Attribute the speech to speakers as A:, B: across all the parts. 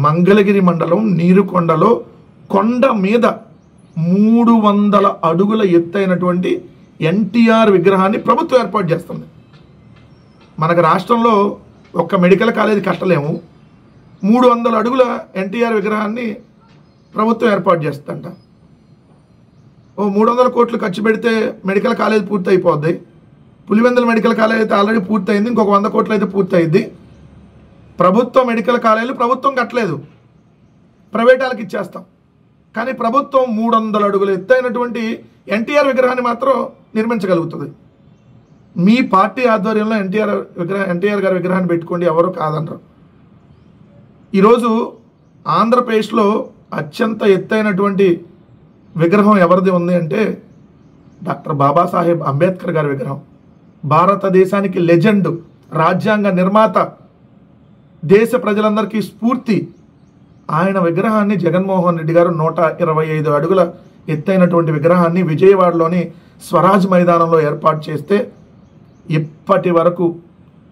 A: మంగళగిరి మండలం నీరుకొండలో కొండ మీద 300 అడుగుల ఎత్తైనటువంటి ఎన్టీఆర్ విగ్రహాన్ని ప్రభుత్వం ఏర్పాటు చేస్తుంది. మనకు రాష్ట్రంలో ఒక్క మెడికల్ కాలేజీ కట్టలేము, 300 అడుగుల ఎన్టీఆర్ విగ్రహాన్ని ప్రభుత్వం ఏర్పాటు చేస్తుందంట. ఓ 300 కోట్లు ఖర్చు పెడితే మెడికల్ కాలేజ్ పూర్తి అయిపోద్ది. పులివెందుల మెడికల్ కాలేజ్ అయితే ఆల్రెడీ పూర్తయింది, ఇంకొక 100 కోట్లు అయితే పూర్తయింది. ప్రభుత్వ మెడికల్ కాలేజీలు ప్రభుత్వం కట్టలేదు, ప్రైవేట్ వాళ్ళకి ఇచ్చేస్తాం. కానీ ప్రభుత్వం 300 అడుగుల ఎత్తైనటువంటి ఎన్టీఆర్ విగ్రహాన్ని మాత్రం నిర్మించగలుగుతుంది. మీ పార్టీ ఆధ్వర్యంలో ఎన్టీఆర్ గారి విగ్రహాన్ని పెట్టుకోండి, ఎవరు కాదనరు. ఈరోజు ఆంధ్రప్రదేశ్లో అత్యంత ఎత్తైనటువంటి విగ్రహం ఎవరిది ఉంది అంటే డాక్టర్ బాబాసాహెబ్ అంబేద్కర్ గారి విగ్రహం. భారతదేశానికి లెజెండ్, రాజ్యాంగ నిర్మాత, దేశ ప్రజలందరికీ స్ఫూర్తి. ఆయన విగ్రహాన్ని జగన్మోహన్ రెడ్డి గారు 125 అడుగుల ఎత్తైనటువంటి విగ్రహాన్ని విజయవాడలోని స్వరాజ్ మైదానంలో ఏర్పాటు చేస్తే ఇప్పటి వరకు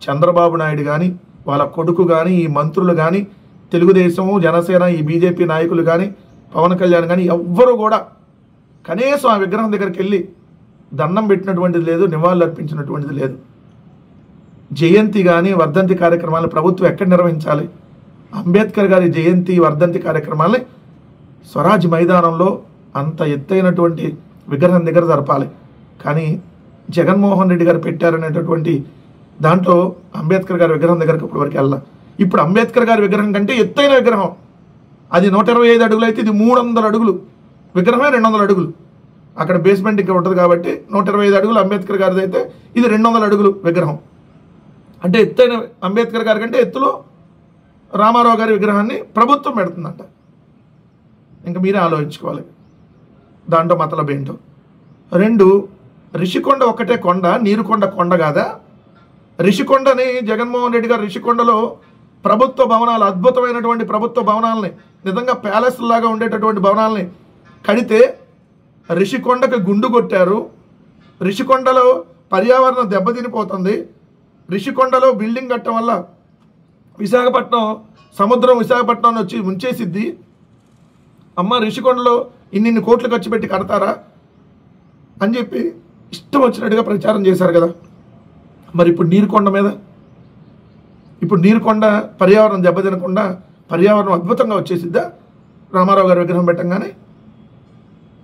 A: చంద్రబాబు నాయుడు కానీ, వాళ్ళ కొడుకు కానీ, ఈ మంత్రులు కానీ, తెలుగుదేశము, జనసేన, ఈ బీజేపీ నాయకులు కానీ, పవన్ కళ్యాణ్ కానీ ఎవ్వరూ కూడా కనీసం ఆ విగ్రహం దగ్గరికి వెళ్ళి దండం పెట్టినటువంటిది లేదు, నివాళులు అర్పించినటువంటిది లేదు. జయంతి కానీ వర్ధంతి కార్యక్రమాలను ప్రభుత్వం ఎక్కడ నిర్వహించాలి? అంబేద్కర్ గారి జయంతి వర్ధంతి కార్యక్రమాలని స్వరాజ్ మైదానంలో అంత ఎత్తైనటువంటి విగ్రహం దగ్గర జరపాలి. కానీ జగన్మోహన్ రెడ్డి గారు పెట్టారనేటటువంటి దాంట్లో అంబేద్కర్ గారి విగ్రహం దగ్గరకు ఇప్పటివరకు వెళ్ళాలి. ఇప్పుడు అంబేద్కర్ గారి విగ్రహం కంటే ఎత్తైన విగ్రహం అది 125 అడుగులు అయితే ఇది 300 అడుగులు విగ్రహమే 200 అడుగులు. అక్కడ బేస్మెంట్ ఇంకా ఉంటుంది కాబట్టి 125 అడుగులు అంబేద్కర్ గారిది అయితే ఇది 200 అడుగులు విగ్రహం. అంటే ఎత్తైన అంబేద్కర్ గారి కంటే ఎత్తులో రామారావు గారి విగ్రహాన్ని ప్రభుత్వం పెడుతుందంట. ఇంకా మీరే ఆలోచించుకోవాలి దాంట్లో మతలబ్ ఏంటో. 2, రిషికొండ ఒకటే కొండ, నీరుకొండ కొండ కాదా? రిషికొండని జగన్మోహన్ రెడ్డి గారు రిషికొండలో ప్రభుత్వ భవనాలు, అద్భుతమైనటువంటి ప్రభుత్వ భవనాలని, నిజంగా ప్యాలెస్ లాగా ఉండేటటువంటి భవనాలని కడితే రిషికొండకు గుండు కొట్టారు. రిషికొండలో పర్యావరణం దెబ్బతినిపోతుంది. రిషికొండలో బిల్డింగ్ కట్టడం వల్ల విశాఖపట్నం సముద్రం విశాఖపట్నం వచ్చి ముంచేసిద్ది. అమ్మ రిషికొండలో ఇన్ని కోట్లు ఖర్చు పెట్టి కడతారా అని చెప్పి ఇష్టం వచ్చినట్టుగా ప్రచారం చేశారు కదా. మరి ఇప్పుడు నీరుకొండ పర్యావరణం దెబ్బతినకుండా పర్యావరణం అద్భుతంగా వచ్చేసిద్దా? రామారావు గారి విగ్రహం పెట్టంగానే,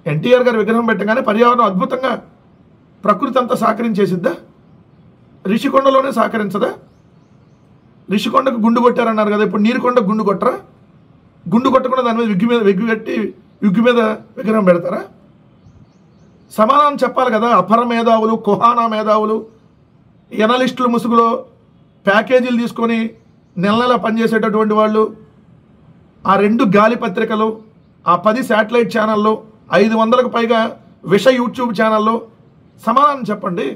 A: ఎన్టీఆర్ గారి విగ్రహం పెట్టంగానే పర్యావరణం అద్భుతంగా ప్రకృతి అంతా సహకరించేసిద్దా? రిషికొండలోనే సహకరించదా? రిషికొండకు గుండు కొట్టారన్నారు కదా, ఇప్పుడు నీరుకొండకు గుండు కొట్టరా? గుండు కొట్టకుండా దాని మీద విగ్గు మీద విగ్రహం పెడతారా? సమాధానం చెప్పాలి కదా. అపర మేధావులు, కుహానా మేధావులు, ఎనలిస్టుల ముసుగులో ప్యాకేజీలు తీసుకొని నెల పనిచేసేటటువంటి వాళ్ళు, ఆ 2 గాలి పత్రికలు, ఆ 10 శాటిలైట్ ఛానళ్ళు, 500కు పైగా విష యూట్యూబ్ ఛానళ్ళు, సమాధానం చెప్పండి.